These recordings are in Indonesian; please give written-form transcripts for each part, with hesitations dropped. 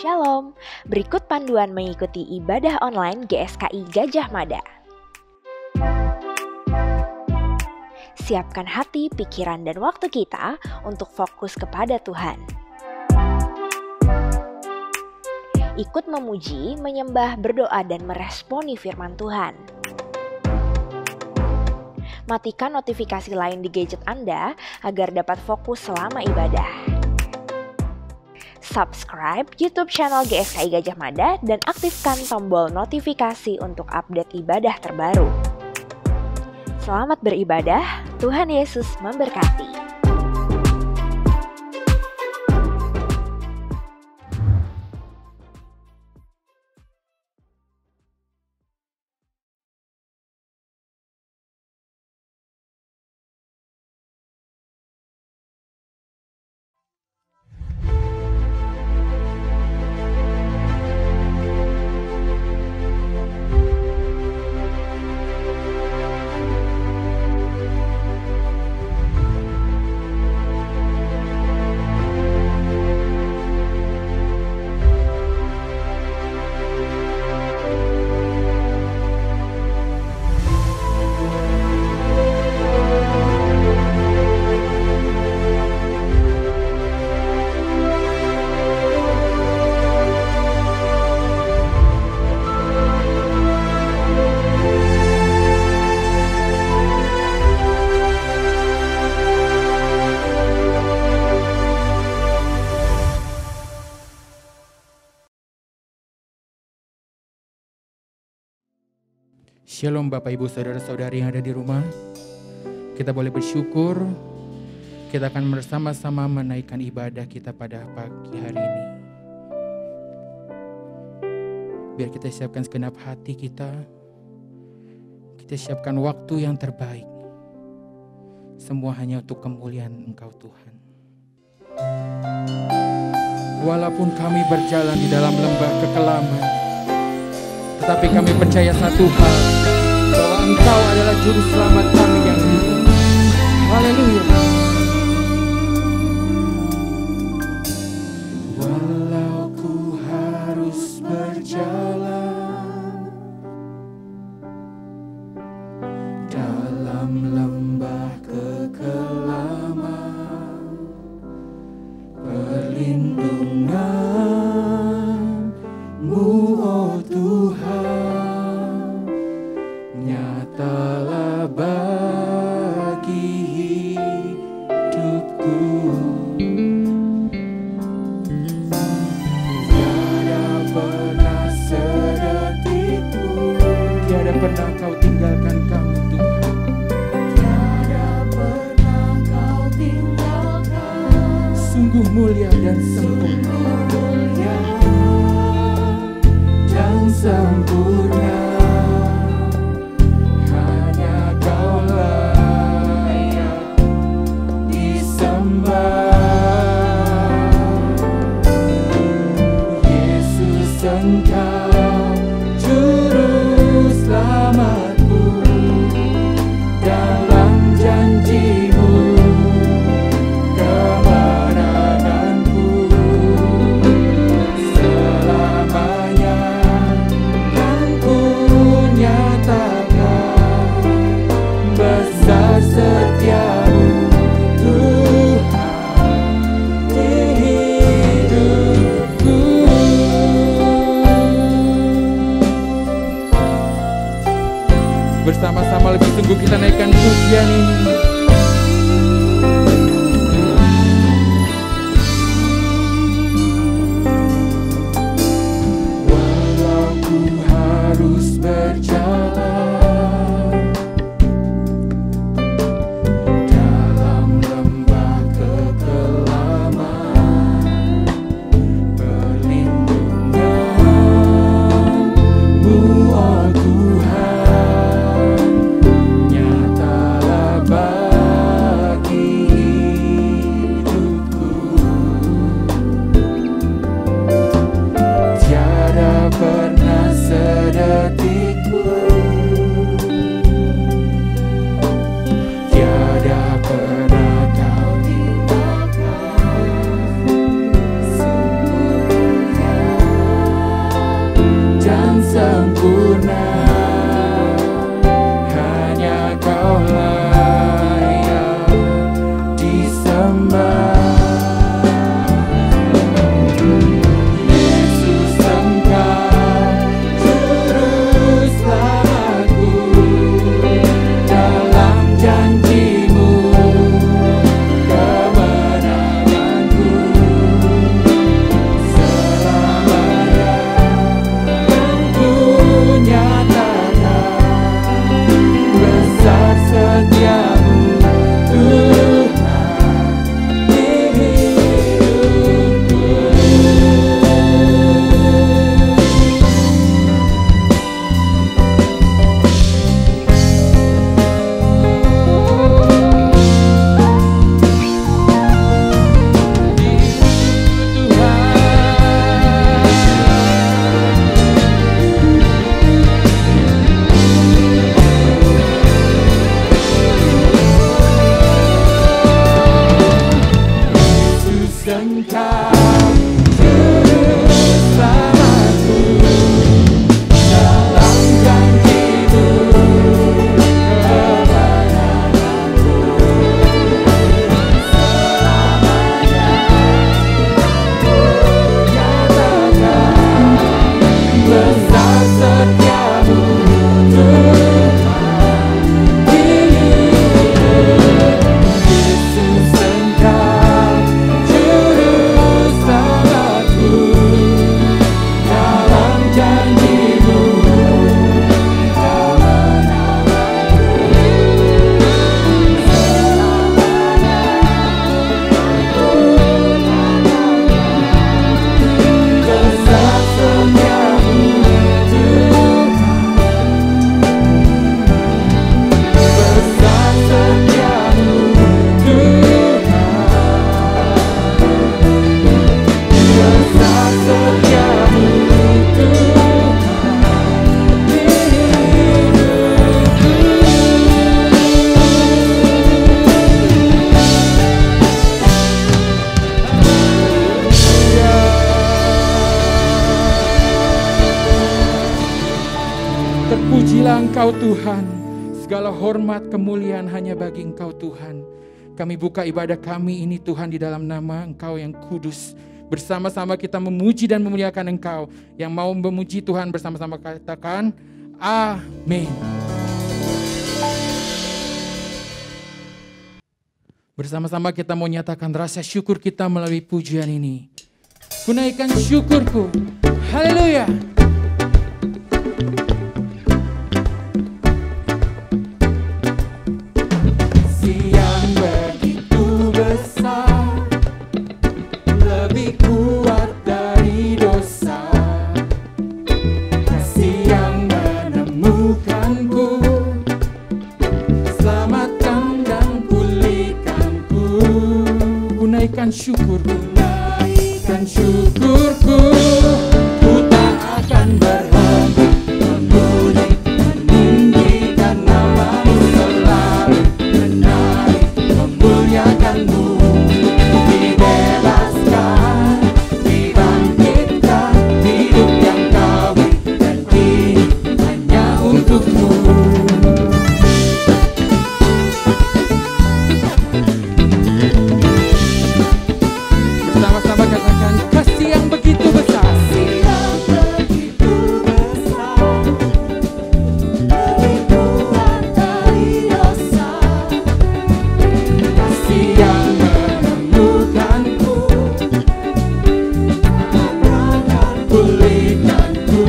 Shalom, berikut panduan mengikuti ibadah online GSKI Gajah Mada. Siapkan hati, pikiran, dan waktu kita untuk fokus kepada Tuhan. Ikut memuji, menyembah, berdoa, dan meresponi firman Tuhan. Matikan notifikasi lain di gadget Anda agar dapat fokus selama ibadah. Subscribe YouTube channel GSKI Gajah Mada dan aktifkan tombol notifikasi untuk update ibadah terbaru. Selamat beribadah, Tuhan Yesus memberkati. Shalom Bapak Ibu Saudara-saudari yang ada di rumah. Kita boleh bersyukur. Kita akan bersama-sama menaikkan ibadah kita pada pagi hari ini. Biar kita siapkan segenap hati kita. Kita siapkan waktu yang terbaik. Semua hanya untuk kemuliaan Engkau Tuhan. Walaupun kami berjalan di dalam lembah kekelaman, tetapi kami percaya satu hal, bahwa Engkau adalah juru selamat kami yang hidup. Haleluya. Walau ku harus berjalan dalam lembah kekelaman, perlindungan-Mu, oh Tuhan, nyatalah bagi hidupku. Tiada pernah sedetik pun, tiada pernah Kau tinggalkan kami Tuhan. Tiada pernah Kau tinggalkan. Sungguh mulia dan sempurna. Sempurna, hanya Kau layak disembah. Yesus Engkau juru selamatku, dalam janji-Mu kemenanganku selamanya. Besar setiamu Tuhan di hidupku. Bersama-sama lebih sungguh kita naikkan pujian ini. Walau ku harus berjalan Tuhan, nyatalah Engkau Tuhan. Segala hormat, kemuliaan hanya bagi Engkau Tuhan. Kami buka ibadah kami ini Tuhan di dalam nama Engkau yang kudus. Bersama-sama kita memuji dan memuliakan Engkau. Yang mau memuji Tuhan bersama-sama katakan amin. Bersama-sama kita mau nyatakan rasa syukur kita melalui pujian ini. Kunaikan syukurku. Haleluya. Siang begitu besar, lebih kuat dari dosa. Kasih yang menemukanku, selamatkan dan pulihkanku. Kunaikan syukurku, kunaikan syukurku. Ku tak akan berhenti memuji, meninggikan nama-Mu selalu, menarik, memuliakan-Mu. Dibebaskan, dibangkitkan, hidup yang Kau beri dan kini hanya untuk-Mu. Bersama-sama katakan kasih yang begitu besar. Kasih yang begitu besar, lebih kuat dari dosa. Kasih yang menemukanku, selamatkan, pulihkanku.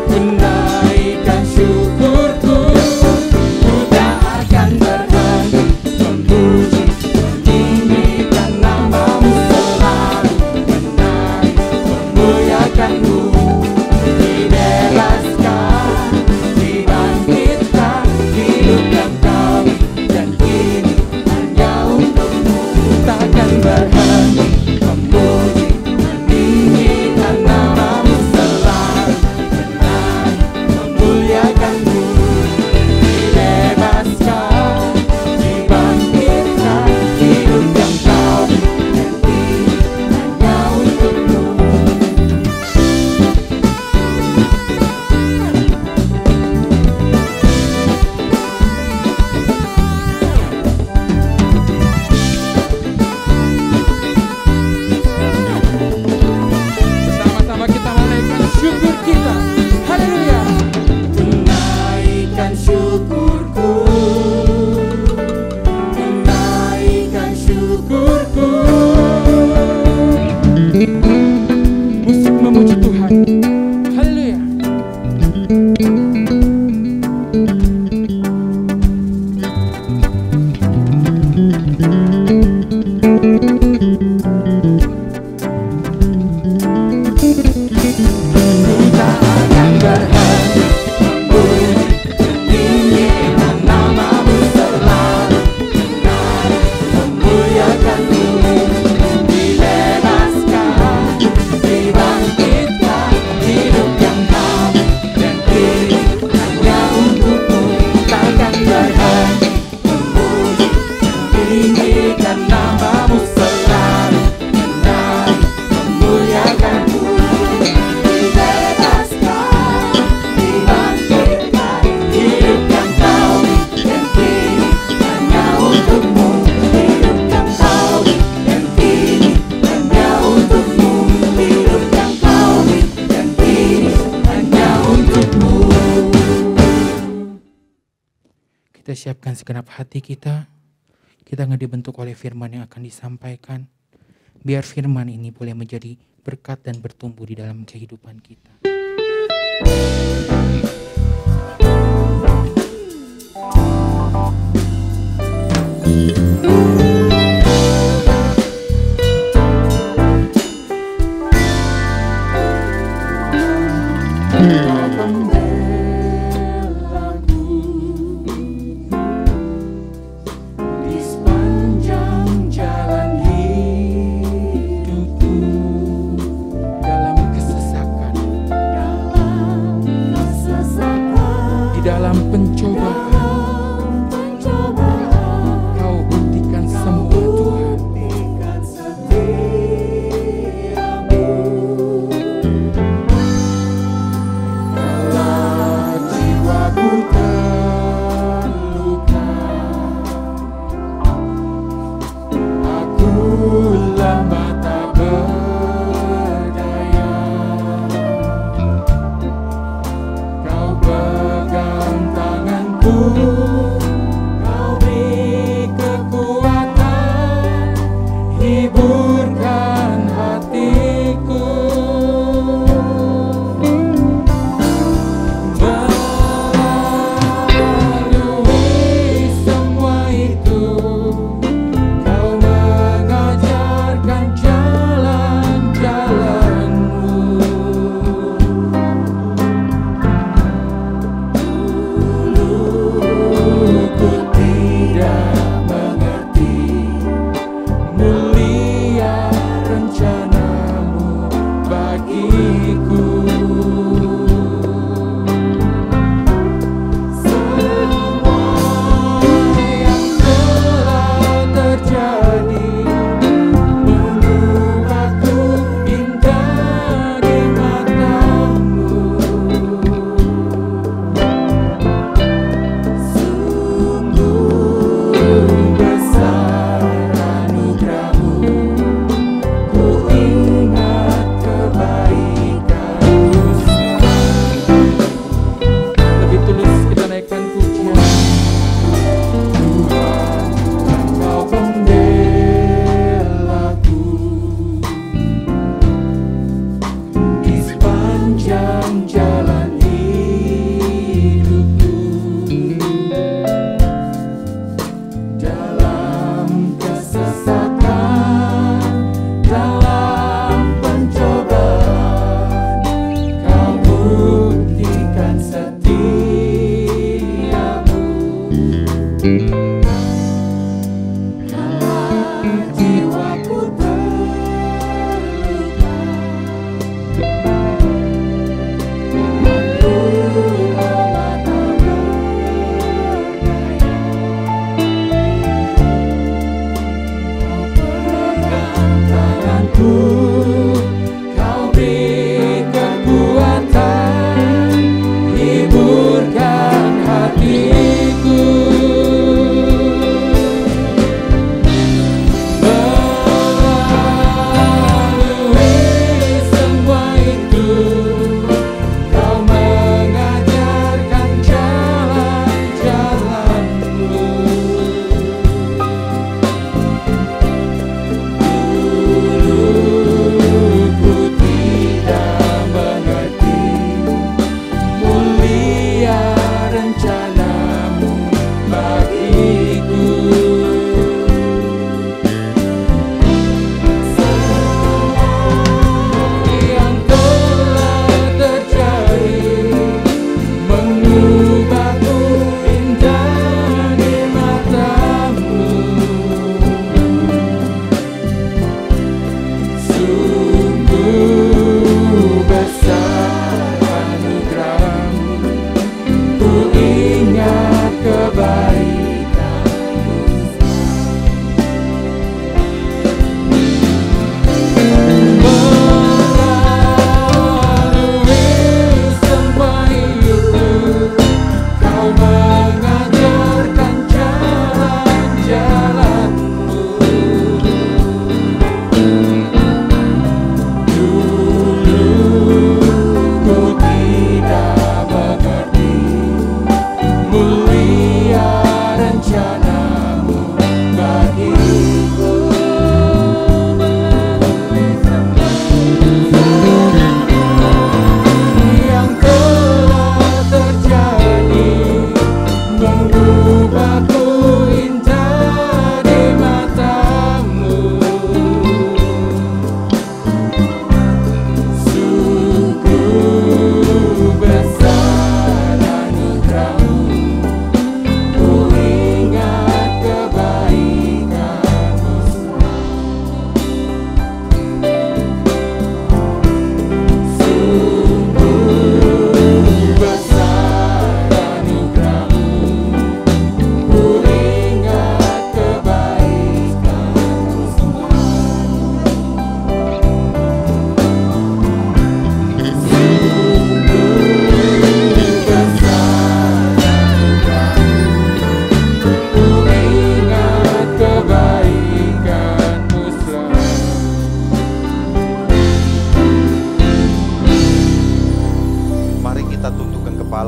Kunaikan syukurku, ku tak akan berhenti memuji, meninggikan nama-Mu selalu, menarik, memuliakan-Mu. Dibebaskan, dibangkitkan, hidup yang Kau beri dan kini hanya untuk-Mu. Takkan berhenti memuji, meninggikan nama-Mu selalu, menarik, memuliakan-Mu. Dibebaskan, dibangkitkan, hidup yang Kau beri dan kini hanya untuk-Mu. Bersama-sama kita menaikkan syukur kita. Haleluya. Tunaikan syukurku, tunaikan syukurku. Musik memuji Tuhan. Haleluya. Ku tak akan berhenti memuji, meninggikan nama-Mu selalu, menarik, memuliakan-Mu. Dibebaskan, dibangkitkan, hidup yang Kau beri dan kini hanya untuk-Mu. Takkan berhenti memuji, meninggikan nama-Mu selalu, menarik, memuliakan-Mu. Dibebaskan, dibangkitkan, hidup yang Kau beri dan kini hanya untuk-Mu. Hidup yang Kau beri dan kini hanya untuk-Mu. Hidup yang Kau beri dan kini hanya untuk-Mu. Kita siapkan segenap hati kita. Kita akan dibentuk oleh firman yang akan disampaikan. Biar firman ini boleh menjadi berkat dan bertumbuh di dalam kehidupan kita. Kau pembelaku di sepanjang jalan hidupku, dalam kesesakan, dalam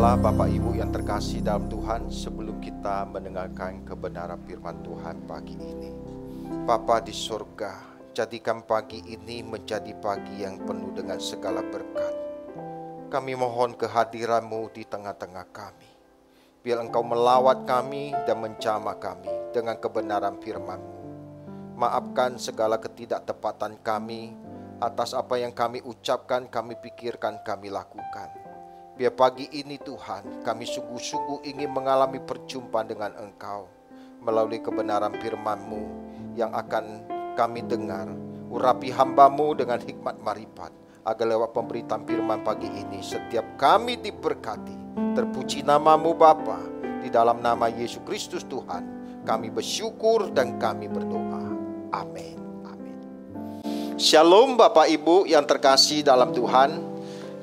Allah, Bapak Ibu yang terkasih dalam Tuhan, sebelum kita mendengarkan kebenaran firman Tuhan pagi ini, Bapa di surga, jadikan pagi ini menjadi pagi yang penuh dengan segala berkat. Kami mohon kehadiran-Mu di tengah-tengah kami. Biar Engkau melawat kami dan menjamah kami dengan kebenaran firman-Mu. Maafkan segala ketidaktepatan kami atas apa yang kami ucapkan, kami pikirkan, kami lakukan. Biar pagi ini Tuhan, kami sungguh-sungguh ingin mengalami perjumpaan dengan Engkau melalui kebenaran firman-Mu yang akan kami dengar. Urapi hamba-Mu dengan hikmat marifat, agar lewat pemberitaan firman pagi ini setiap kami diberkati. Terpuji nama-Mu Bapa, di dalam nama Yesus Kristus Tuhan kami bersyukur dan kami berdoa. Amin. Amin. Shalom Bapak Ibu yang terkasih dalam Tuhan.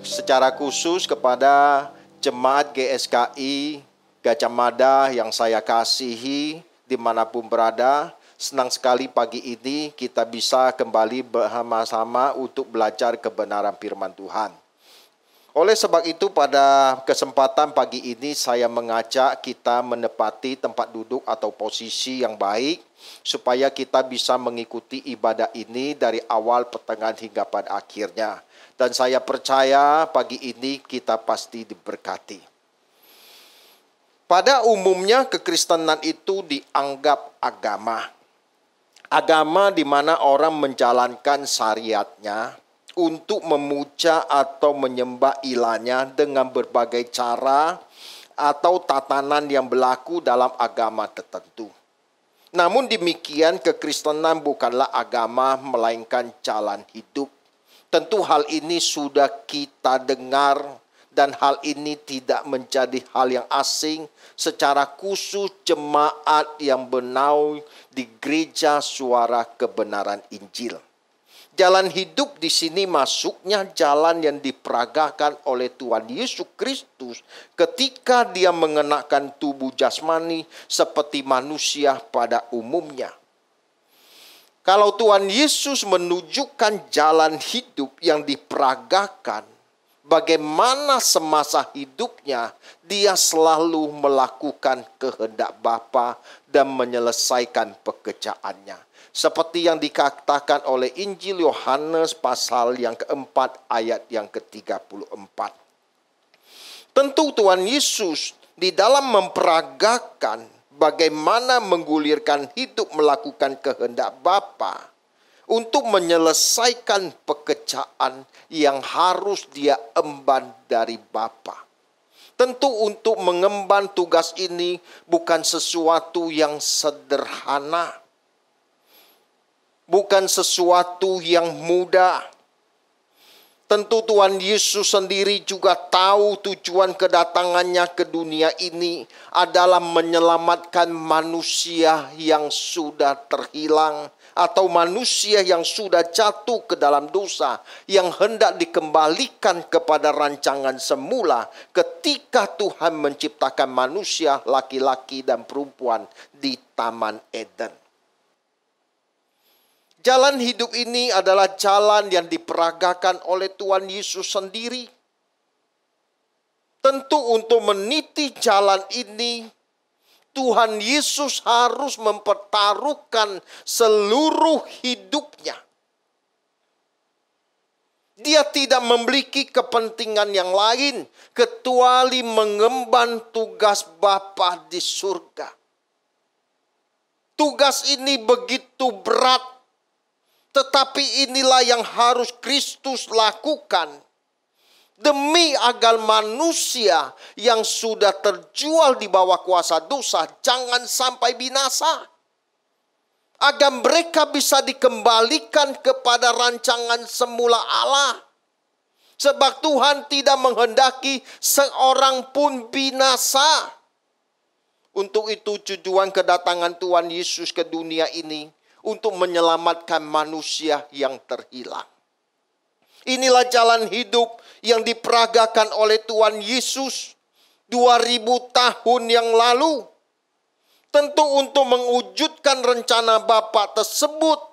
Secara khusus kepada jemaat GSKI Gajah Mada yang saya kasihi dimanapun berada, senang sekali pagi ini kita bisa kembali bersama-sama untuk belajar kebenaran firman Tuhan. Oleh sebab itu pada kesempatan pagi ini saya mengajak kita menepati tempat duduk atau posisi yang baik supaya kita bisa mengikuti ibadah ini dari awal, pertengahan hingga pada akhirnya. Dan saya percaya pagi ini kita pasti diberkati. Pada umumnya kekristenan itu dianggap agama. Agama di mana orang menjalankan syariatnya untuk memuja atau menyembah ilahnya dengan berbagai cara atau tatanan yang berlaku dalam agama tertentu. Namun demikian, kekristenan bukanlah agama melainkan jalan hidup. Tentu hal ini sudah kita dengar dan hal ini tidak menjadi hal yang asing secara khusus jemaat yang bernaung di gereja Suara Kebenaran Injil. Jalan hidup di sini masuknya jalan yang diperagakan oleh Tuhan Yesus Kristus ketika Dia mengenakan tubuh jasmani seperti manusia pada umumnya. Kalau Tuhan Yesus menunjukkan jalan hidup yang diperagakan, bagaimana semasa hidupnya Dia selalu melakukan kehendak Bapa dan menyelesaikan pekerjaannya. Seperti yang dikatakan oleh Injil Yohanes pasal yang keempat ayat yang ke-34. Tentu Tuhan Yesus di dalam memperagakan bagaimana menggulirkan hidup melakukan kehendak Bapa untuk menyelesaikan pekerjaan yang harus Dia emban dari Bapa. Tentu untuk mengemban tugas ini bukan sesuatu yang sederhana. Bukan sesuatu yang mudah. Tentu Tuhan Yesus sendiri juga tahu tujuan kedatangannya ke dunia ini adalah menyelamatkan manusia yang sudah terhilang atau manusia yang sudah jatuh ke dalam dosa, yang hendak dikembalikan kepada rancangan semula ketika Tuhan menciptakan manusia laki-laki dan perempuan di Taman Eden. Jalan hidup ini adalah jalan yang diperagakan oleh Tuhan Yesus sendiri. Tentu untuk meniti jalan ini, Tuhan Yesus harus mempertaruhkan seluruh hidupnya. Dia tidak memiliki kepentingan yang lain kecuali mengemban tugas Bapa di surga. Tugas ini begitu berat. Tetapi inilah yang harus Kristus lakukan demi agar manusia yang sudah terjual di bawah kuasa dosa jangan sampai binasa. Agar mereka bisa dikembalikan kepada rancangan semula Allah. Sebab Tuhan tidak menghendaki seorang pun binasa. Untuk itu tujuan kedatangan Tuhan Yesus ke dunia ini untuk menyelamatkan manusia yang terhilang. Inilah jalan hidup yang diperagakan oleh Tuhan Yesus 2000 tahun yang lalu. Tentu untuk mewujudkan rencana Bapa tersebut,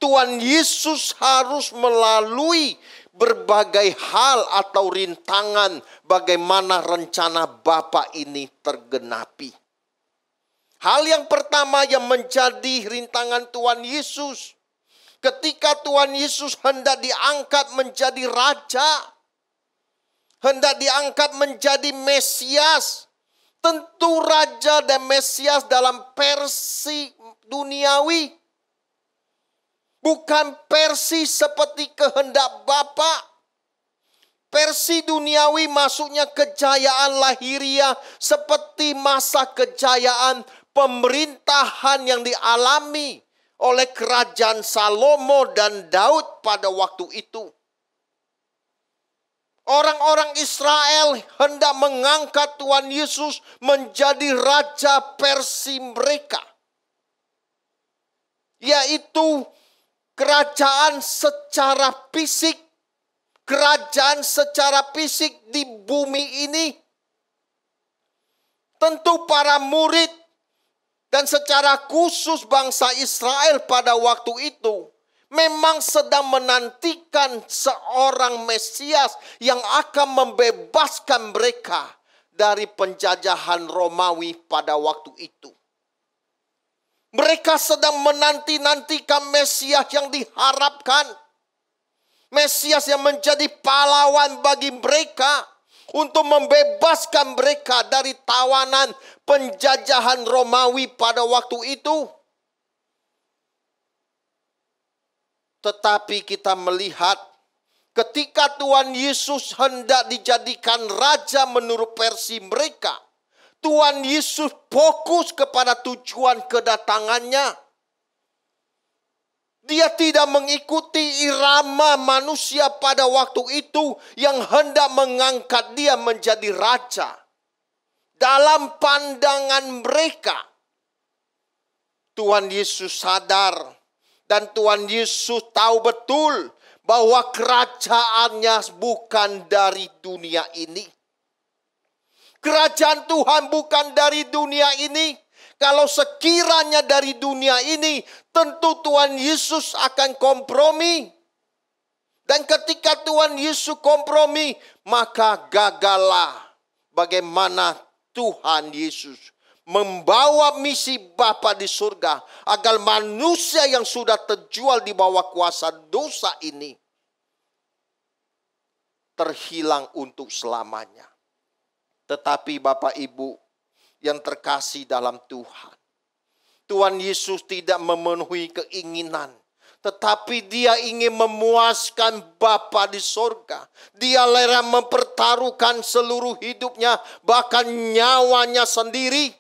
Tuhan Yesus harus melalui berbagai hal atau rintangan bagaimana rencana Bapa ini tergenapi. Hal yang pertama yang menjadi rintangan Tuhan Yesus, ketika Tuhan Yesus hendak diangkat menjadi raja, hendak diangkat menjadi Mesias. Tentu raja dan Mesias dalam versi duniawi, bukan versi seperti kehendak Bapa. Versi duniawi maksudnya kejayaan lahiriah seperti masa kejayaan pemerintahan yang dialami oleh kerajaan Salomo dan Daud pada waktu itu. Orang-orang Israel hendak mengangkat Tuhan Yesus menjadi raja versi mereka, yaitu kerajaan secara fisik, kerajaan secara fisik di bumi ini. Tentu para murid dan secara khusus bangsa Israel pada waktu itu memang sedang menantikan seorang Mesias yang akan membebaskan mereka dari penjajahan Romawi pada waktu itu. Mereka sedang menanti-nantikan Mesias yang diharapkan. Mesias yang menjadi pahlawan bagi mereka untuk membebaskan mereka dari tawanan penjajahan Romawi pada waktu itu. Tetapi kita melihat ketika Tuhan Yesus hendak dijadikan raja menurut versi mereka, Tuhan Yesus fokus kepada tujuan kedatangannya. Dia tidak mengikuti irama manusia pada waktu itu yang hendak mengangkat dia menjadi raja. Dalam pandangan mereka, Tuhan Yesus sadar dan Tuhan Yesus tahu betul bahwa kerajaannya bukan dari dunia ini. Kerajaan Tuhan bukan dari dunia ini. Kalau sekiranya dari dunia ini, tentu Tuhan Yesus akan kompromi. Dan ketika Tuhan Yesus kompromi, maka gagallah bagaimana Tuhan Yesus membawa misi Bapa di surga agar manusia yang sudah terjual di bawah kuasa dosa ini terhilang untuk selamanya. Tetapi Bapak Ibu yang terkasih dalam Tuhan, Tuhan Yesus tidak memenuhi keinginan, tetapi dia ingin memuaskan Bapa di surga. Dia rela mempertaruhkan seluruh hidupnya, bahkan nyawanya sendiri.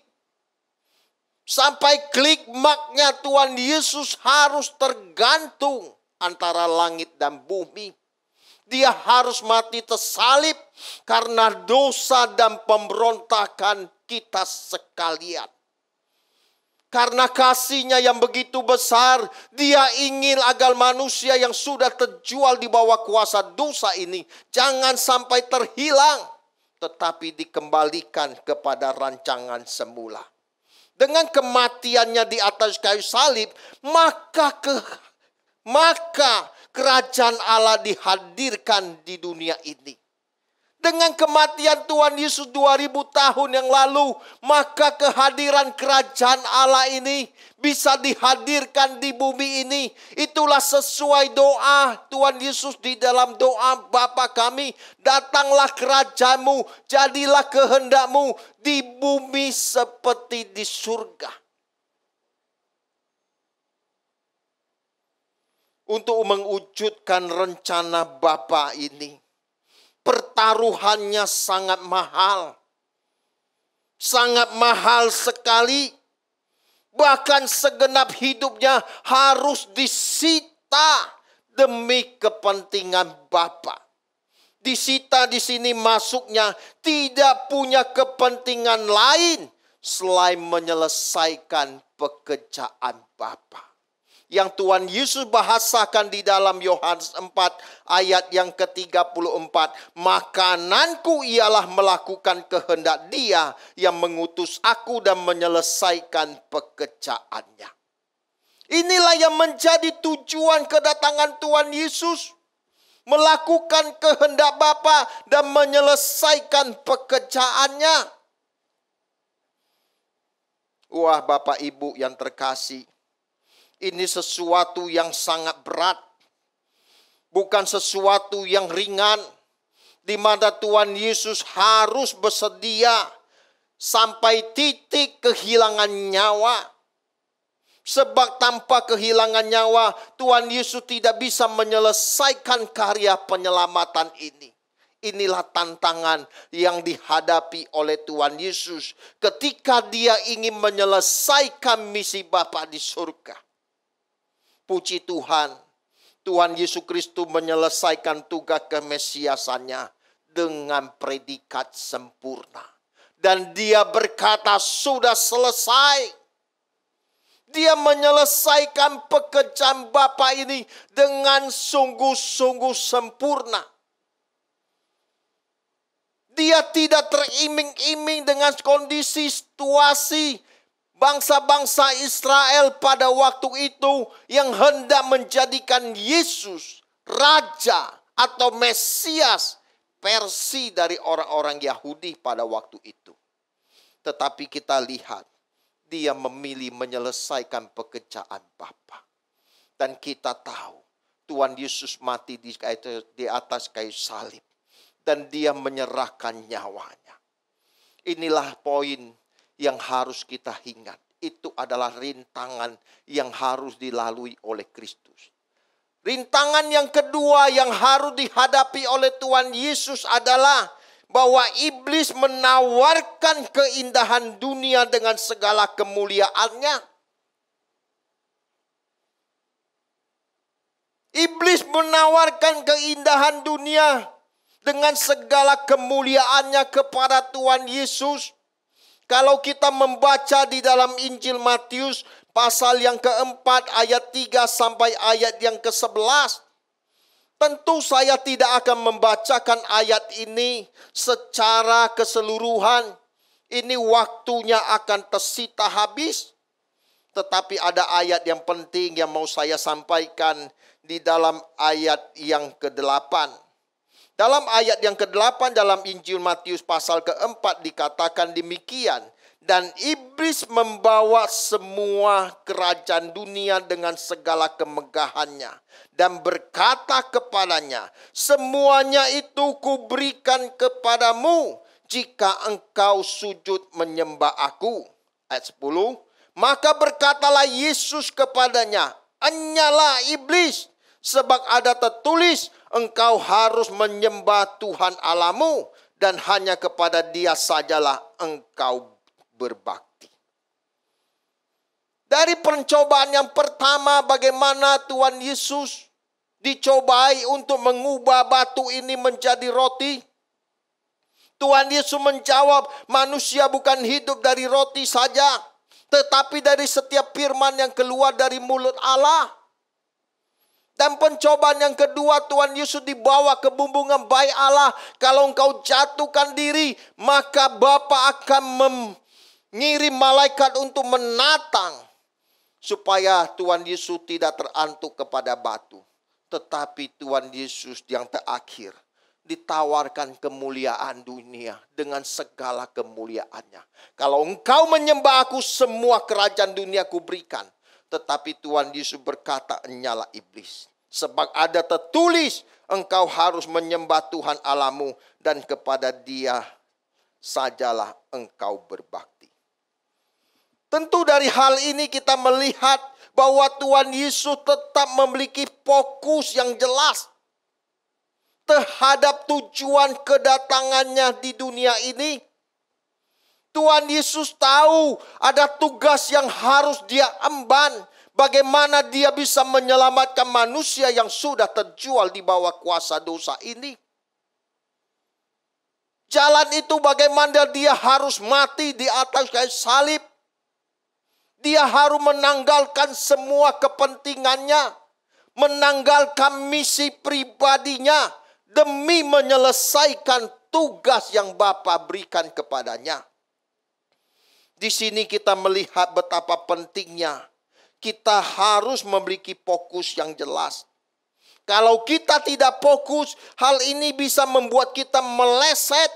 Sampai klikmaknya Tuhan Yesus harus tergantung antara langit dan bumi. Dia harus mati tersalib karena dosa dan pemberontakan kita sekalian. Karena kasihnya yang begitu besar, dia ingin agar manusia yang sudah terjual di bawah kuasa dosa ini jangan sampai terhilang, tetapi dikembalikan kepada rancangan semula. Dengan kematiannya di atas kayu salib, maka kerajaan Allah dihadirkan di dunia ini. Dengan kematian Tuhan Yesus 2000 tahun yang lalu, maka kehadiran kerajaan Allah ini bisa dihadirkan di bumi ini. Itulah sesuai doa Tuhan Yesus di dalam doa Bapa kami, datanglah kerajaanmu, jadilah kehendakmu di bumi seperti di surga. Untuk mewujudkan rencana Bapa ini, pertaruhannya sangat mahal. Sangat mahal sekali. Bahkan segenap hidupnya harus disita demi kepentingan Bapa. Disita di sini masuknya tidak punya kepentingan lain selain menyelesaikan pekerjaan Bapa. Yang Tuhan Yesus bahasakan di dalam Yohanes 4 ayat yang ke-34. Makananku ialah melakukan kehendak Dia yang mengutus aku dan menyelesaikan pekerjaannya. Inilah yang menjadi tujuan kedatangan Tuhan Yesus. melakukan kehendak Bapa dan menyelesaikan pekerjaannya. Wah, Bapak Ibu yang terkasih, ini sesuatu yang sangat berat. Bukan sesuatu yang ringan, di mana Tuhan Yesus harus bersedia sampai titik kehilangan nyawa. Sebab tanpa kehilangan nyawa, Tuhan Yesus tidak bisa menyelesaikan karya penyelamatan ini. Inilah tantangan yang dihadapi oleh Tuhan Yesus ketika dia ingin menyelesaikan misi Bapa di surga. Puji Tuhan, Tuhan Yesus Kristus menyelesaikan tugas kemesiasannya dengan predikat sempurna. Dan dia berkata, sudah selesai. Dia menyelesaikan pekerjaan Bapa ini dengan sungguh-sungguh sempurna. Dia tidak teriming-iming dengan kondisi situasi bangsa-bangsa Israel pada waktu itu yang hendak menjadikan Yesus Raja atau Mesias versi dari orang-orang Yahudi pada waktu itu. Tetapi kita lihat, dia memilih menyelesaikan pekerjaan Bapa. Dan kita tahu Tuhan Yesus mati di atas kayu salib. Dan dia menyerahkan nyawanya. Inilah poin yang harus kita ingat. Itu adalah rintangan yang harus dilalui oleh Kristus. Rintangan yang kedua yang harus dihadapi oleh Tuhan Yesus adalah bahwa iblis menawarkan keindahan dunia dengan segala kemuliaannya. Iblis menawarkan keindahan dunia dengan segala kemuliaannya kepada Tuhan Yesus. Kalau kita membaca di dalam Injil Matius pasal yang keempat ayat 3 sampai ayat yang ke-11. Tentu saya tidak akan membacakan ayat ini secara keseluruhan. Ini waktunya akan tersita habis. Tetapi ada ayat yang penting yang mau saya sampaikan di dalam ayat yang ke-8. Dalam ayat yang ke-8 dalam Injil Matius pasal ke-4 dikatakan demikian. Dan iblis membawa semua kerajaan dunia dengan segala kemegahannya. Dan berkata kepadanya, semuanya itu kuberikan kepadamu jika engkau sujud menyembah aku. Ayat 10. Maka berkatalah Yesus kepadanya, enyalah iblis, sebab ada tertulis, engkau harus menyembah Tuhan Allahmu, dan hanya kepada Dia sajalah engkau berbakti. Dari pencobaan yang pertama, bagaimana Tuhan Yesus dicobai untuk mengubah batu ini menjadi roti. Tuhan Yesus menjawab, manusia bukan hidup dari roti saja, tetapi dari setiap firman yang keluar dari mulut Allah. Dan pencobaan yang kedua, Tuhan Yesus dibawa ke bumbungan baik Allah. Kalau engkau jatuhkan diri, maka Bapa akan mengirim malaikat untuk menatang. Supaya Tuhan Yesus tidak terantuk kepada batu. Tetapi Tuhan Yesus yang terakhir ditawarkan kemuliaan dunia dengan segala kemuliaannya. Kalau engkau menyembah aku, semua kerajaan dunia kuberikan. Tetapi Tuhan Yesus berkata, enyalah iblis. Sebab ada tertulis, engkau harus menyembah Tuhan Allahmu, dan kepada Dia sajalah engkau berbakti. Tentu dari hal ini kita melihat bahwa Tuhan Yesus tetap memiliki fokus yang jelas terhadap tujuan kedatangannya di dunia ini. Tuhan Yesus tahu ada tugas yang harus Dia emban. Bagaimana Dia bisa menyelamatkan manusia yang sudah terjual di bawah kuasa dosa ini. Jalan itu bagaimana Dia harus mati di atas kayu salib. Dia harus menanggalkan semua kepentingannya. Menanggalkan misi pribadinya. Demi menyelesaikan tugas yang Bapa berikan kepadanya. Di sini kita melihat betapa pentingnya kita harus memiliki fokus yang jelas. Kalau kita tidak fokus, hal ini bisa membuat kita meleset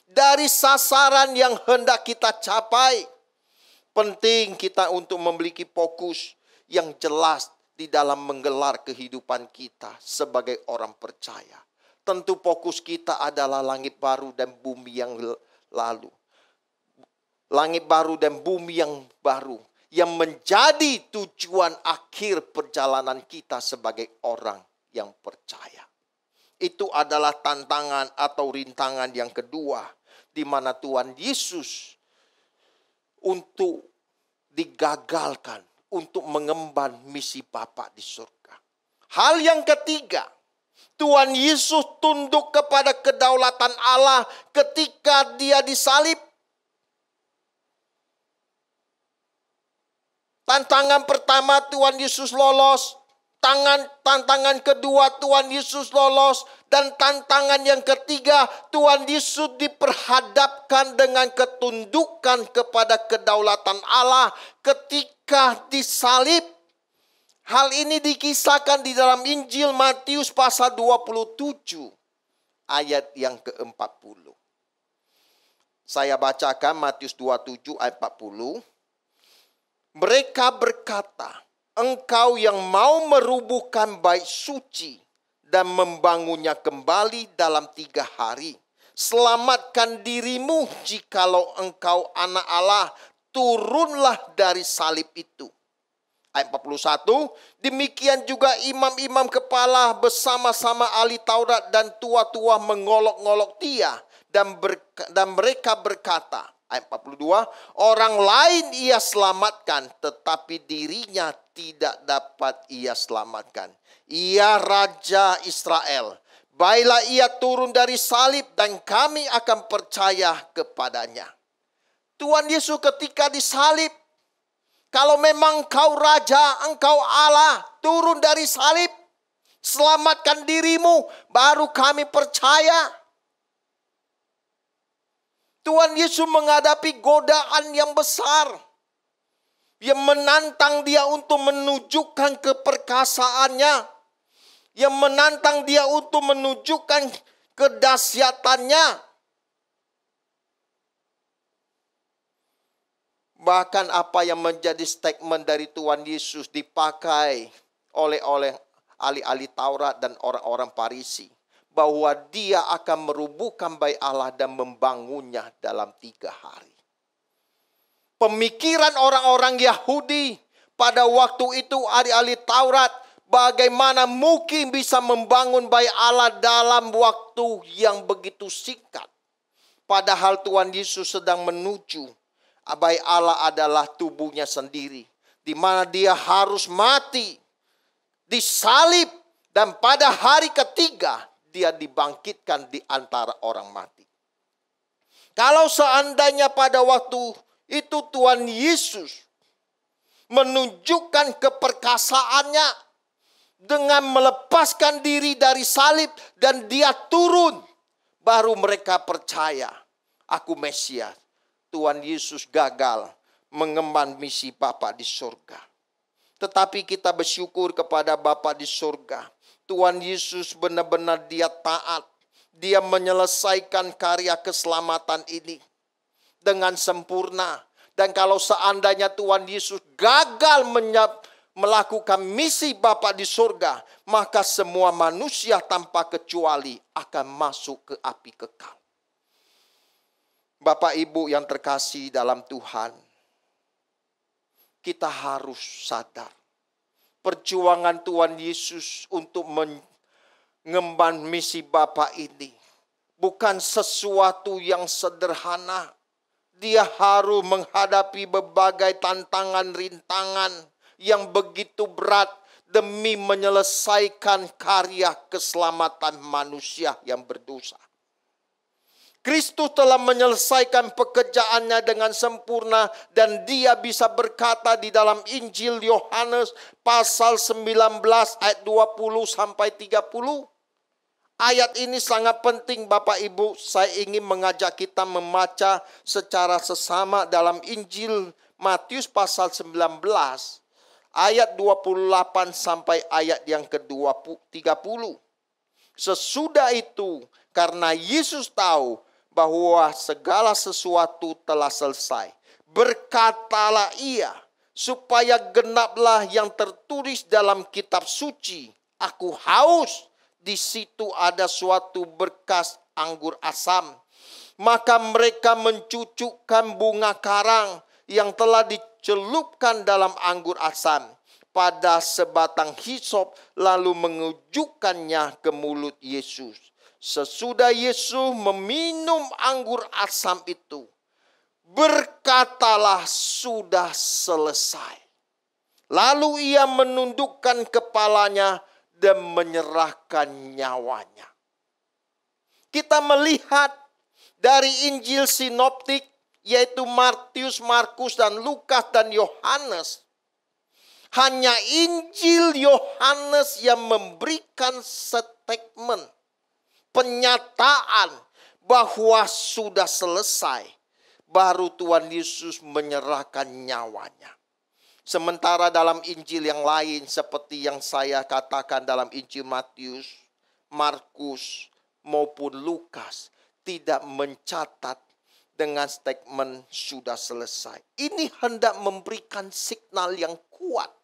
dari sasaran yang hendak kita capai. Penting kita untuk memiliki fokus yang jelas di dalam menggelar kehidupan kita sebagai orang percaya. Tentu fokus kita adalah langit baru dan bumi yang lalu. Langit baru dan bumi yang baru, yang menjadi tujuan akhir perjalanan kita sebagai orang yang percaya. Itu adalah tantangan atau rintangan yang kedua, di mana Tuhan Yesus untuk digagalkan, untuk mengemban misi Bapa di surga. Hal yang ketiga, Tuhan Yesus tunduk kepada kedaulatan Allah ketika dia disalib. Tantangan pertama Tuhan Yesus lolos. Tantangan kedua Tuhan Yesus lolos. Dan tantangan yang ketiga Tuhan Yesus diperhadapkan dengan ketundukan kepada kedaulatan Allah ketika disalib. Hal ini dikisahkan di dalam Injil Matius pasal 27 ayat yang ke-40. Saya bacakan Matius 27 ayat 40. Mereka berkata, engkau yang mau merubuhkan bait suci dan membangunnya kembali dalam 3 hari. Selamatkan dirimu jikalau engkau anak Allah, turunlah dari salib itu. Ayat 41, demikian juga imam-imam kepala bersama-sama ahli Taurat dan tua-tua mengolok-ngolok dia. Dan mereka berkata, ayat 42, orang lain ia selamatkan, tetapi dirinya tidak dapat ia selamatkan. Ia Raja Israel. Baiklah ia turun dari salib dan kami akan percaya kepadanya. Tuhan Yesus ketika disalib, kalau memang engkau Raja, engkau Allah, turun dari salib, selamatkan dirimu, baru kami percaya. Tuhan Yesus menghadapi godaan yang besar, yang menantang dia untuk menunjukkan keperkasaannya, yang menantang dia untuk menunjukkan kedahsyatannya. Bahkan apa yang menjadi statement dari Tuhan Yesus dipakai oleh ahli-ahli Taurat dan orang-orang Farisi. Bahwa dia akan merubuhkan bait Allah dan membangunnya dalam 3 hari. Pemikiran orang-orang Yahudi pada waktu itu ahli-ahli Taurat, bagaimana mungkin bisa membangun bait Allah dalam waktu yang begitu singkat. Padahal Tuhan Yesus sedang menuju bait Allah adalah tubuhnya sendiri, di mana dia harus mati, disalib, dan pada hari ketiga dia dibangkitkan di antara orang mati. Kalau seandainya pada waktu itu Tuhan Yesus menunjukkan keperkasaannya dengan melepaskan diri dari salib dan dia turun, baru mereka percaya, aku Mesias. Tuhan Yesus gagal mengemban misi Bapa di surga. Tetapi kita bersyukur kepada Bapa di surga. Tuhan Yesus benar-benar dia taat. Dia menyelesaikan karya keselamatan ini dengan sempurna. Dan kalau seandainya Tuhan Yesus gagal melakukan misi Bapa di surga, maka semua manusia tanpa kecuali akan masuk ke api kekal. Bapak Ibu yang terkasih dalam Tuhan, kita harus sadar perjuangan Tuhan Yesus untuk mengemban misi Bapa ini bukan sesuatu yang sederhana. Dia harus menghadapi berbagai tantangan rintangan yang begitu berat demi menyelesaikan karya keselamatan manusia yang berdosa. Kristus telah menyelesaikan pekerjaannya dengan sempurna dan dia bisa berkata di dalam Injil Yohanes pasal 19 ayat 20 sampai 30. Ayat ini sangat penting Bapak Ibu. Saya ingin mengajak kita membaca secara sesama dalam Injil Matius pasal 19 ayat 28 sampai ayat yang ke-30. Sesudah itu, karena Yesus tahu bahwa segala sesuatu telah selesai, berkatalah ia, supaya genaplah yang tertulis dalam kitab suci, aku haus. Di situ ada suatu berkas anggur asam. Maka mereka mencucukkan bunga karang yang telah dicelupkan dalam anggur asam pada sebatang hisop, lalu mengujukannya ke mulut Yesus. Sesudah Yesus meminum anggur asam itu, berkatalah, sudah selesai. Lalu ia menundukkan kepalanya dan menyerahkan nyawanya. Kita melihat dari Injil sinoptik, yaitu Matius, Markus, dan Lukas, dan Yohanes. Hanya Injil Yohanes yang memberikan statement, pernyataan bahwa sudah selesai. Baru Tuhan Yesus menyerahkan nyawanya. Sementara dalam Injil yang lain seperti yang saya katakan dalam Injil Matius, Markus maupun Lukas tidak mencatat dengan statement sudah selesai. Ini hendak memberikan signal yang kuat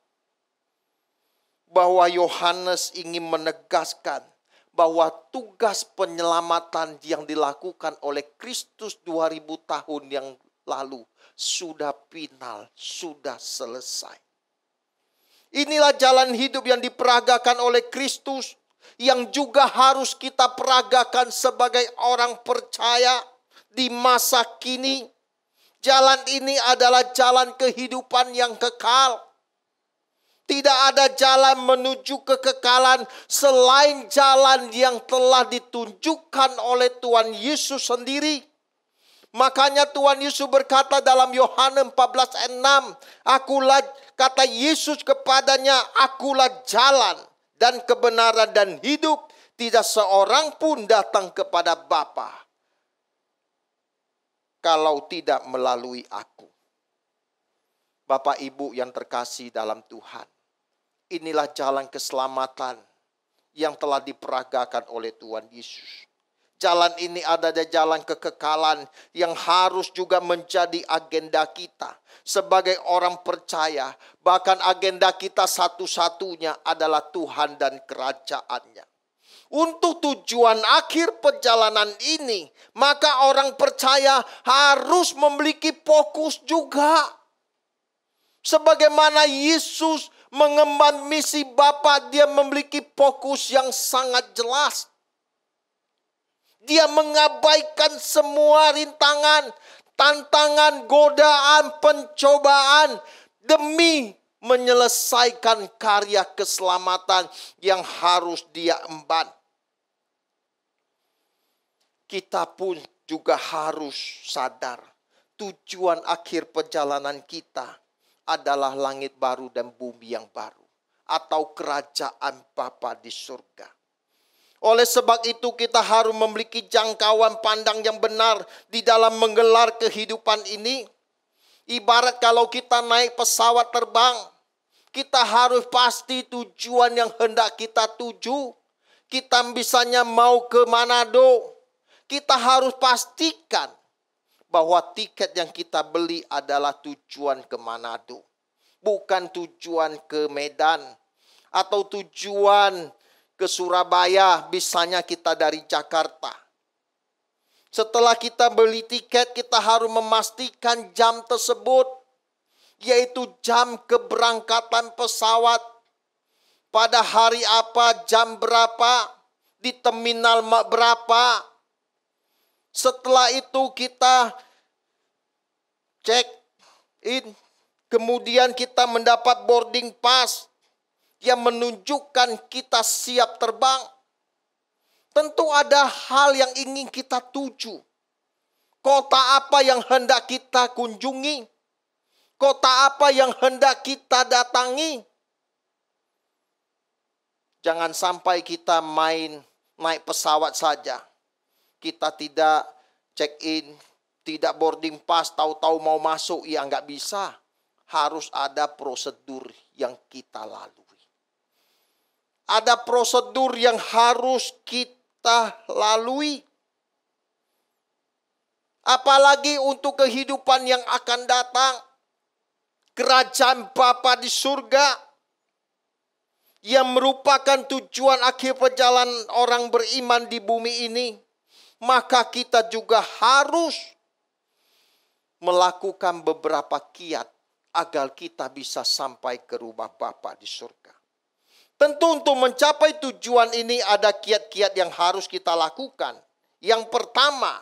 bahwa Yohanes ingin menegaskan bahwa tugas penyelamatan yang dilakukan oleh Kristus 2000 tahun yang lalu sudah final, sudah selesai. Inilah jalan hidup yang diperagakan oleh Kristus, yang juga harus kita peragakan sebagai orang percaya di masa kini. Jalan ini adalah jalan kehidupan yang kekal. Tidak ada jalan menuju kekekalan selain jalan yang telah ditunjukkan oleh Tuhan Yesus sendiri. Makanya Tuhan Yesus berkata dalam Yohanes 14:6, akulah, kata Yesus kepadanya, akulah jalan dan kebenaran dan hidup. Tidak seorang pun datang kepada Bapa kalau tidak melalui aku. Bapak Ibu yang terkasih dalam Tuhan, inilah jalan keselamatan yang telah diperagakan oleh Tuhan Yesus. Jalan ini adalah jalan kekekalan yang harus juga menjadi agenda kita sebagai orang percaya. Bahkan agenda kita satu-satunya adalah Tuhan dan kerajaannya. Untuk tujuan akhir perjalanan ini, maka orang percaya harus memiliki fokus juga. Sebagaimana Yesus mengemban misi Bapa, dia memiliki fokus yang sangat jelas. Dia mengabaikan semua rintangan, tantangan, godaan, pencobaan demi menyelesaikan karya keselamatan yang harus dia emban. Kita pun juga harus sadar tujuan akhir perjalanan kita adalah langit baru dan bumi yang baru, atau kerajaan Bapa di surga. Oleh sebab itu kita harus memiliki jangkauan pandang yang benar di dalam menggelar kehidupan ini. Ibarat kalau kita naik pesawat terbang, kita harus pasti tujuan yang hendak kita tuju. Kita misalnya mau ke Manado, kita harus pastikan bahwa tiket yang kita beli adalah tujuan ke Manado, bukan tujuan ke Medan atau tujuan ke Surabaya, misalnya kita dari Jakarta. Setelah kita beli tiket, kita harus memastikan jam tersebut, yaitu jam keberangkatan pesawat. Pada hari apa, jam berapa, di terminal berapa. Setelah itu kita check in, kemudian kita mendapat boarding pass yang menunjukkan kita siap terbang. Tentu ada hal yang ingin kita tuju. Kota apa yang hendak kita kunjungi? Kota apa yang hendak kita datangi? Jangan sampai kita naik pesawat saja. Kita tidak check in, tidak boarding pass, tahu-tahu mau masuk, ya nggak bisa. harus ada prosedur yang kita lalui. Ada prosedur yang harus kita lalui. Apalagi untuk kehidupan yang akan datang. Kerajaan Bapa di surga. Yang merupakan tujuan akhir perjalanan orang beriman di bumi ini. Maka kita juga harus melakukan beberapa kiat agar kita bisa sampai ke rumah Bapa di surga. Tentu untuk mencapai tujuan ini ada kiat-kiat yang harus kita lakukan. Yang pertama,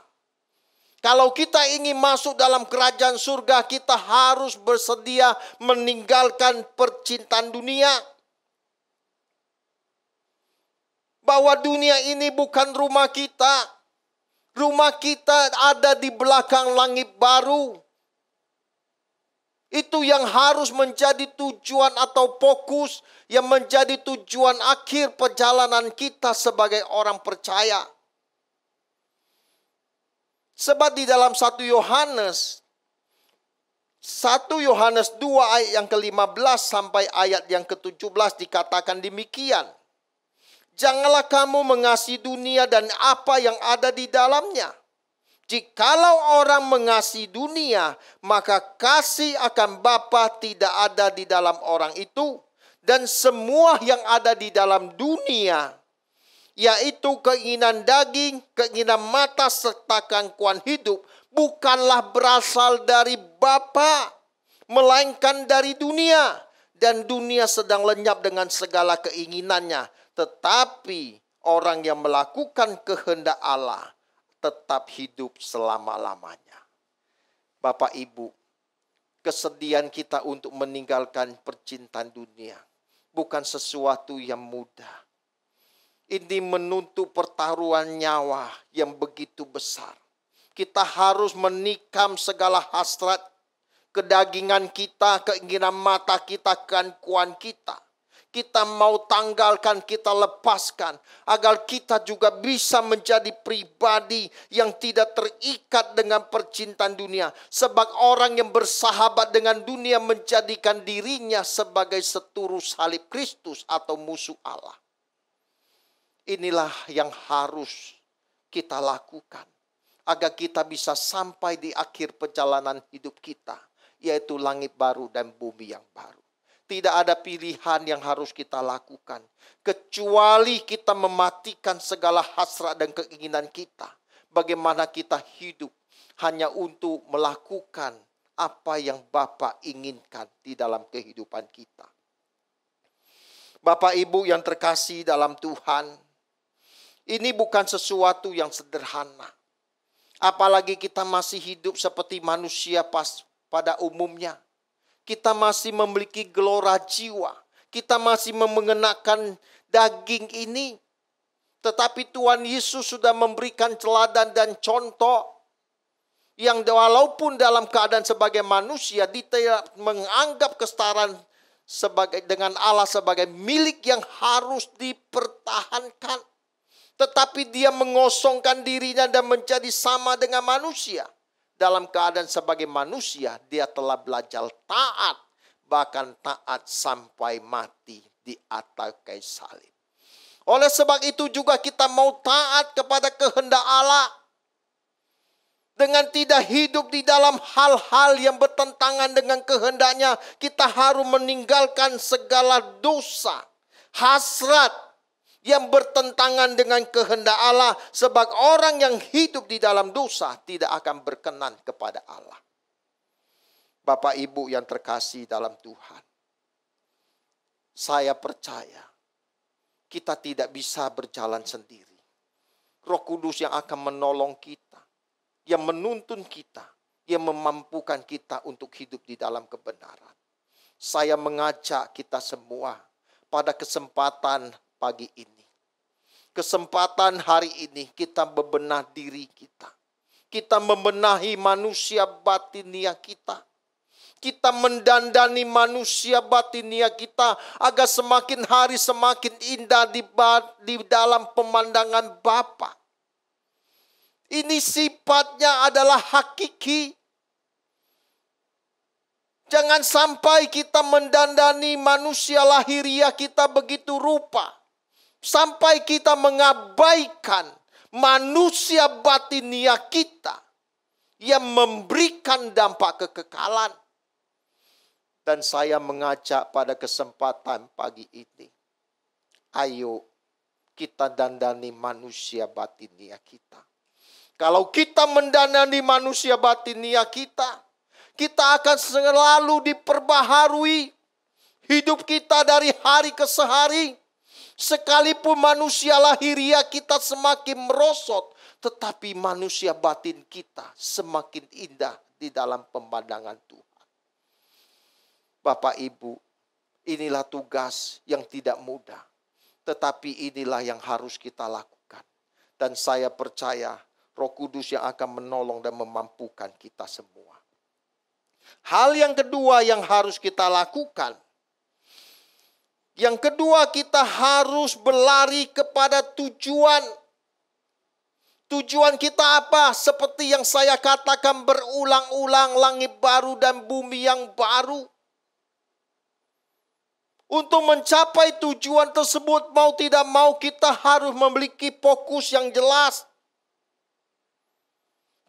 kalau kita ingin masuk dalam kerajaan surga, kita harus bersedia meninggalkan percintaan dunia. Bahwa dunia ini bukan rumah kita. Rumah kita ada di belakang langit baru. Itu yang harus menjadi tujuan atau fokus yang menjadi tujuan akhir perjalanan kita sebagai orang percaya. Sebab di dalam 1 Yohanes 2 ayat yang ke-15 sampai ayat yang ke-17 dikatakan demikian. Janganlah kamu mengasihi dunia dan apa yang ada di dalamnya. Jikalau orang mengasihi dunia, maka kasih akan Bapa tidak ada di dalam orang itu. Dan semua yang ada di dalam dunia, yaitu keinginan daging, keinginan mata, serta gangguan hidup, bukanlah berasal dari Bapa, melainkan dari dunia. Dan dunia sedang lenyap dengan segala keinginannya. Tetapi orang yang melakukan kehendak Allah tetap hidup selama-lamanya. Bapak Ibu, kesedihan kita untuk meninggalkan percintaan dunia bukan sesuatu yang mudah. Ini menuntut pertaruhan nyawa yang begitu besar. Kita harus menikam segala hasrat, kedagingan kita, keinginan mata kita, gangguan kita. Kita mau tanggalkan, kita lepaskan. Agar kita juga bisa menjadi pribadi yang tidak terikat dengan percintaan dunia. Sebab orang yang bersahabat dengan dunia menjadikan dirinya sebagai seturu salib Kristus atau musuh Allah. Inilah yang harus kita lakukan. Agar kita bisa sampai di akhir perjalanan hidup kita. Yaitu langit baru dan bumi yang baru. Tidak ada pilihan yang harus kita lakukan. Kecuali kita mematikan segala hasrat dan keinginan kita. Bagaimana kita hidup hanya untuk melakukan apa yang Bapa inginkan di dalam kehidupan kita. Bapak Ibu yang terkasih dalam Tuhan. Ini bukan sesuatu yang sederhana. Apalagi kita masih hidup seperti manusia pada umumnya. Kita masih memiliki gelora jiwa. Kita masih mengenakan daging ini. Tetapi Tuhan Yesus sudah memberikan teladan dan contoh. Yang walaupun dalam keadaan sebagai manusia, dia tidak menganggap kesetaraan dengan Allah sebagai milik yang harus dipertahankan. Tetapi dia mengosongkan dirinya dan menjadi sama dengan manusia. Dalam keadaan sebagai manusia, dia telah belajar taat. Bahkan taat sampai mati di atas kayu salib. Oleh sebab itu juga kita mau taat kepada kehendak Allah. Dengan tidak hidup di dalam hal-hal yang bertentangan dengan kehendaknya. Kita harus meninggalkan segala dosa, hasrat yang bertentangan dengan kehendak Allah. Sebab orang yang hidup di dalam dosa tidak akan berkenan kepada Allah. Bapak Ibu yang terkasih dalam Tuhan. Saya percaya kita tidak bisa berjalan sendiri. Roh Kudus yang akan menolong kita. Yang menuntun kita. Yang memampukan kita untuk hidup di dalam kebenaran. Saya mengajak kita semua pada kesempatan pagi ini. Kesempatan hari ini kita bebenah diri kita. Kita membenahi manusia batinia kita. Kita mendandani manusia batinia kita. Agar semakin hari semakin indah di dalam pemandangan Bapa. Ini sifatnya adalah hakiki. Jangan sampai kita mendandani manusia lahiriah kita begitu rupa. Sampai kita mengabaikan manusia batiniah kita yang memberikan dampak kekekalan. Dan saya mengajak pada kesempatan pagi ini, ayo kita dandani manusia batiniah kita. Kalau kita mendandani manusia batiniah kita akan selalu diperbaharui hidup kita dari hari ke hari. Sekalipun manusia lahiriah kita semakin merosot, tetapi manusia batin kita semakin indah di dalam pemandangan Tuhan. Bapak Ibu, inilah tugas yang tidak mudah. Tetapi inilah yang harus kita lakukan. Dan saya percaya Roh Kudus yang akan menolong dan memampukan kita semua. Hal yang kedua yang harus kita lakukan. Yang kedua, kita harus berlari kepada tujuan. Tujuan kita apa? Seperti yang saya katakan berulang-ulang, langit baru dan bumi yang baru. Untuk mencapai tujuan tersebut, mau tidak mau kita harus memiliki fokus yang jelas.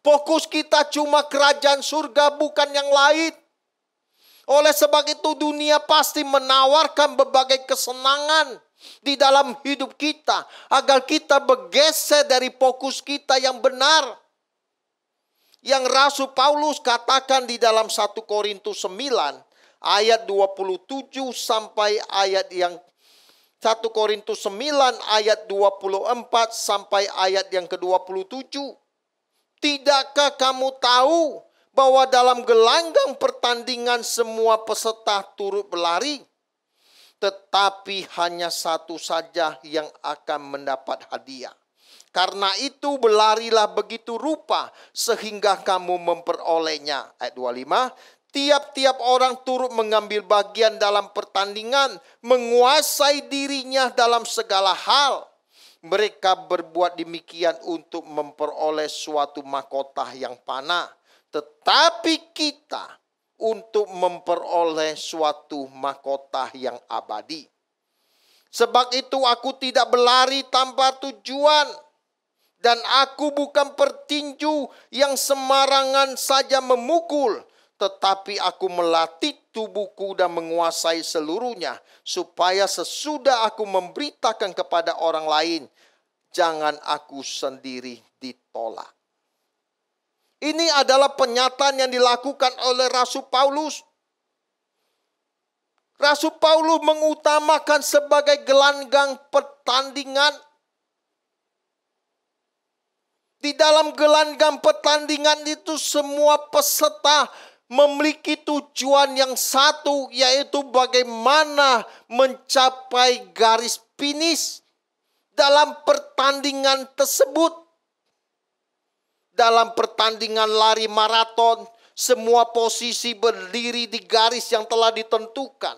Fokus kita cuma kerajaan surga, bukan yang lain. Oleh sebab itu dunia pasti menawarkan berbagai kesenangan di dalam hidup kita. Agar kita bergeser dari fokus kita yang benar. Yang Rasul Paulus katakan di dalam 1 Korintus 9 ayat 27 sampai ayat yang 1 Korintus 9 ayat 24 sampai ayat yang ke-27. Tidakkah kamu tahu bahwa dalam gelanggang pertandingan semua peserta turut berlari, tetapi hanya satu saja yang akan mendapat hadiah. Karena itu berlarilah begitu rupa sehingga kamu memperolehnya. Ayat 25. Tiap-tiap orang turut mengambil bagian dalam pertandingan, menguasai dirinya dalam segala hal. Mereka berbuat demikian untuk memperoleh suatu mahkota yang panah. Tetapi kita untuk memperoleh suatu mahkota yang abadi. Sebab itu aku tidak berlari tanpa tujuan. Dan aku bukan petinju yang sembarangan saja memukul. Tetapi aku melatih tubuhku dan menguasai seluruhnya. Supaya sesudah aku memberitakan kepada orang lain, jangan aku sendiri ditolak. Ini adalah pernyataan yang dilakukan oleh Rasul Paulus. Rasul Paulus mengutamakan sebagai gelanggang pertandingan. Di dalam gelanggang pertandingan itu semua peserta memiliki tujuan yang satu, yaitu bagaimana mencapai garis finish dalam pertandingan tersebut. Dalam pertandingan lari maraton, semua posisi berdiri di garis yang telah ditentukan.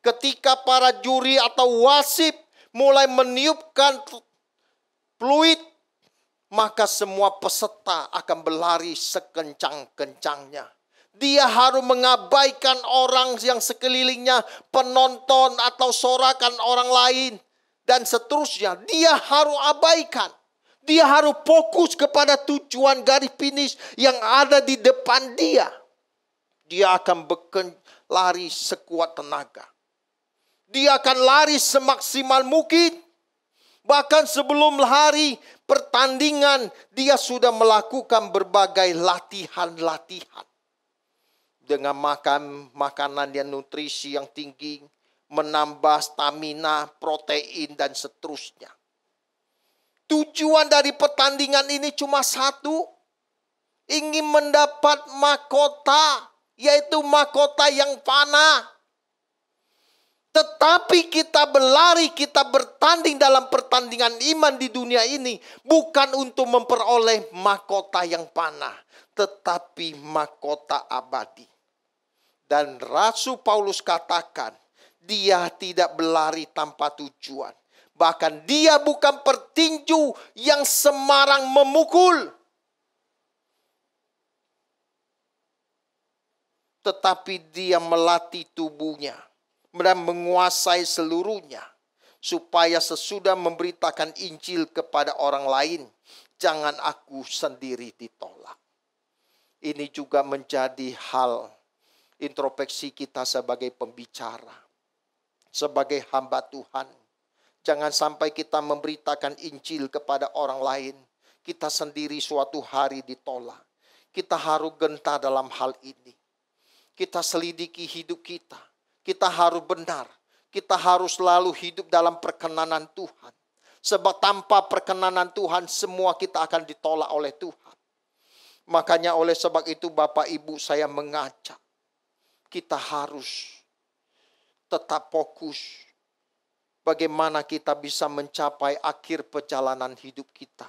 Ketika para juri atau wasit mulai meniupkan peluit, maka semua peserta akan berlari sekencang-kencangnya. Dia harus mengabaikan orang yang sekelilingnya, penonton atau sorakan orang lain, dan seterusnya. Dia harus abaikan. Dia harus fokus kepada tujuan garis finish yang ada di depan dia. Dia akan lari sekuat tenaga. Dia akan lari semaksimal mungkin. Bahkan sebelum hari pertandingan, dia sudah melakukan berbagai latihan-latihan. Dengan makan makanan yang nutrisi yang tinggi, menambah stamina, protein, dan seterusnya. Tujuan dari pertandingan ini cuma satu. Ingin mendapat mahkota, yaitu mahkota yang panah. Tetapi kita berlari, kita bertanding dalam pertandingan iman di dunia ini. Bukan untuk memperoleh mahkota yang panah, tetapi mahkota abadi. Dan Rasul Paulus katakan, dia tidak berlari tanpa tujuan. Bahkan dia bukan petinju yang sembarang memukul. tetapi Dia melatih tubuhnya dan menguasai seluruhnya, supaya sesudah memberitakan Injil kepada orang lain, jangan aku sendiri ditolak. Ini juga menjadi hal introspeksi kita sebagai pembicara, sebagai hamba Tuhan. Jangan sampai kita memberitakan Injil kepada orang lain, kita sendiri suatu hari ditolak. Kita harus gentar dalam hal ini. Kita selidiki hidup kita. Kita harus benar. Kita harus selalu hidup dalam perkenanan Tuhan. Sebab tanpa perkenanan Tuhan, semua kita akan ditolak oleh Tuhan. Makanya oleh sebab itu Bapak Ibu, saya mengajak kita harus tetap fokus bagaimana kita bisa mencapai akhir perjalanan hidup kita,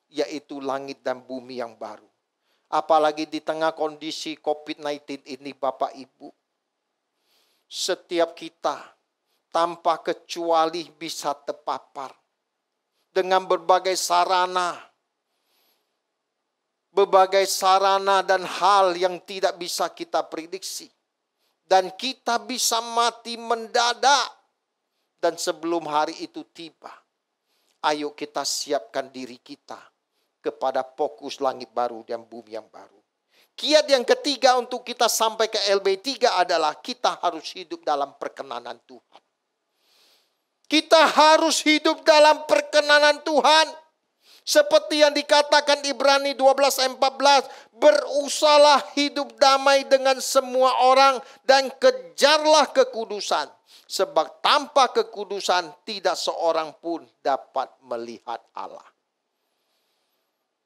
yaitu langit dan bumi yang baru. Apalagi di tengah kondisi COVID-19 ini Bapak Ibu, setiap kita tanpa kecuali bisa terpapar dengan berbagai sarana dan hal yang tidak bisa kita prediksi. Dan kita bisa mati mendadak. Dan sebelum hari itu tiba, ayo kita siapkan diri kita kepada fokus langit baru dan bumi yang baru. Kiat yang ketiga untuk kita sampai ke LB3 adalah kita harus hidup dalam perkenanan Tuhan. Kita harus hidup dalam perkenanan Tuhan. Seperti yang dikatakan Ibrani 12:14, berusahalah hidup damai dengan semua orang dan kejarlah kekudusan. Sebab tanpa kekudusan tidak seorang pun dapat melihat Allah.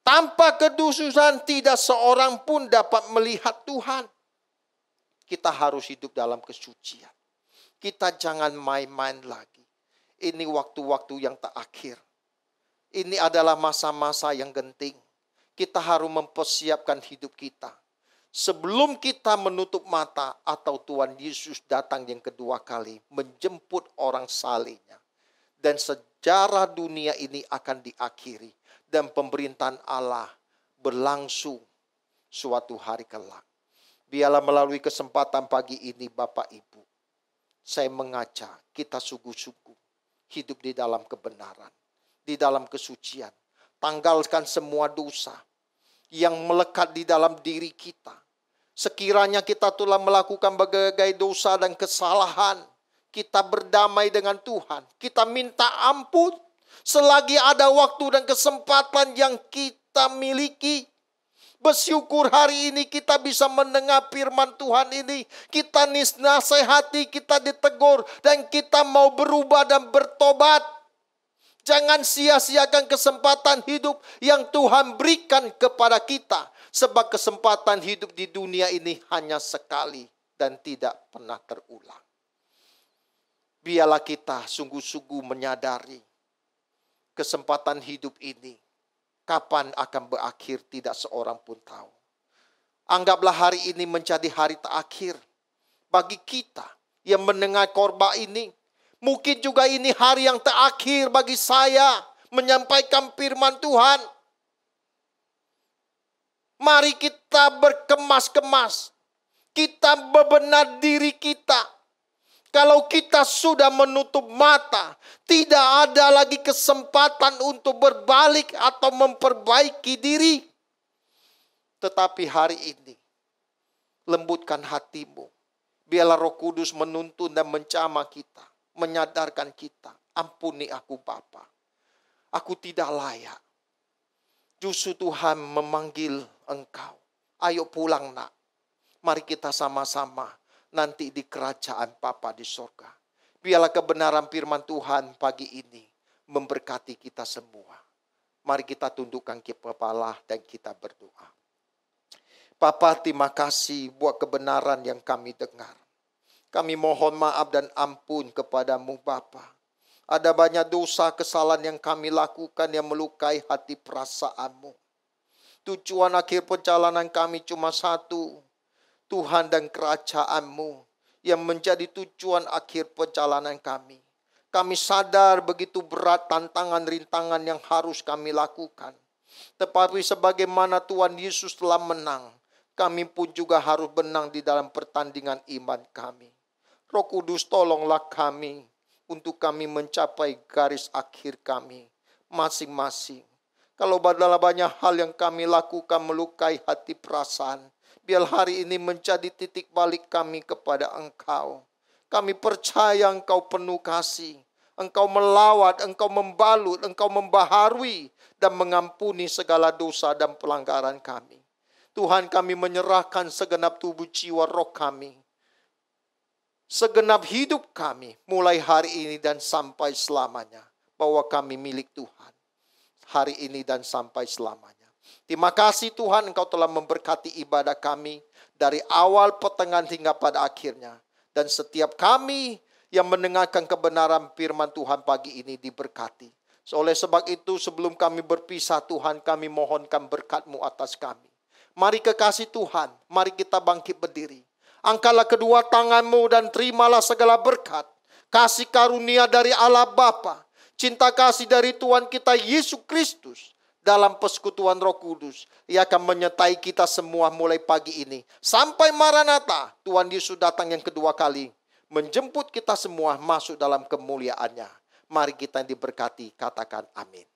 Tanpa kekudusan tidak seorang pun dapat melihat Tuhan. Kita harus hidup dalam kesucian. Kita jangan main-main lagi. Ini waktu-waktu yang terakhir. Ini adalah masa-masa yang genting. Kita harus mempersiapkan hidup kita. Sebelum kita menutup mata atau Tuhan Yesus datang yang kedua kali menjemput orang salehnya. Dan sejarah dunia ini akan diakhiri. Dan pemerintahan Allah berlangsung suatu hari kelak. Biarlah melalui kesempatan pagi ini Bapak Ibu, saya mengajak kita sungguh-sungguh hidup di dalam kebenaran, di dalam kesucian. Tanggalkan semua dosa yang melekat di dalam diri kita. Sekiranya kita telah melakukan berbagai dosa dan kesalahan, kita berdamai dengan Tuhan. Kita minta ampun selagi ada waktu dan kesempatan yang kita miliki. Bersyukur hari ini kita bisa mendengar firman Tuhan ini. Kita nasihati, kita ditegur, dan kita mau berubah dan bertobat. Jangan sia-siakan kesempatan hidup yang Tuhan berikan kepada kita. Sebab kesempatan hidup di dunia ini hanya sekali dan tidak pernah terulang. Biarlah kita sungguh-sungguh menyadari kesempatan hidup ini kapan akan berakhir tidak seorang pun tahu. Anggaplah hari ini menjadi hari terakhir bagi kita yang mendengar khotbah ini. Mungkin juga ini hari yang terakhir bagi saya menyampaikan firman Tuhan. Mari kita berkemas-kemas. Kita bebenar diri kita. Kalau kita sudah menutup mata, tidak ada lagi kesempatan untuk berbalik atau memperbaiki diri. Tetapi hari ini, lembutkan hatimu. Biarlah Roh Kudus menuntun dan mencamah kita, menyadarkan kita. Ampuni aku Bapa, aku tidak layak. Justru Tuhan memanggil engkau. Ayo pulang nak. Mari kita sama-sama nanti di kerajaan Bapa di surga. Biarlah kebenaran firman Tuhan pagi ini memberkati kita semua. Mari kita tundukkan kepala dan kita berdoa. Bapa, terima kasih buat kebenaran yang kami dengar. Kami mohon maaf dan ampun kepadamu Bapa. Ada banyak dosa kesalahan yang kami lakukan yang melukai hati perasaanmu. Tujuan akhir perjalanan kami cuma satu. Tuhan dan kerajaan-Mu yang menjadi tujuan akhir perjalanan kami. Kami sadar begitu berat tantangan-rintangan yang harus kami lakukan. Tetapi sebagaimana Tuhan Yesus telah menang, kami pun juga harus menang di dalam pertandingan iman kami. Roh Kudus, tolonglah kami untuk kami mencapai garis akhir kami masing-masing. Kalau adalah banyak hal yang kami lakukan melukai hati perasaan, biar hari ini menjadi titik balik kami kepada Engkau. Kami percaya Engkau penuh kasih. Engkau melawat, Engkau membalut, Engkau membaharui dan mengampuni segala dosa dan pelanggaran kami. Tuhan, kami menyerahkan segenap tubuh jiwa roh kami, segenap hidup kami, mulai hari ini dan sampai selamanya, bahwa kami milik Tuhan, hari ini dan sampai selamanya. Terima kasih Tuhan, Engkau telah memberkati ibadah kami, dari awal, pertengahan, hingga pada akhirnya. Dan setiap kami yang mendengarkan kebenaran firman Tuhan pagi ini diberkati. Oleh sebab itu, sebelum kami berpisah Tuhan, kami mohonkan berkat-Mu atas kami. Mari kekasih Tuhan, mari kita bangkit berdiri. Angkatlah kedua tangan-Mu dan terimalah segala berkat, kasih karunia dari Allah Bapa, cinta kasih dari Tuhan kita Yesus Kristus, dalam persekutuan Roh Kudus. Ia akan menyertai kita semua mulai pagi ini sampai Maranatha, Tuhan Yesus datang yang kedua kali, menjemput kita semua masuk dalam kemuliaan-Nya. Mari kita yang diberkati, katakan amin.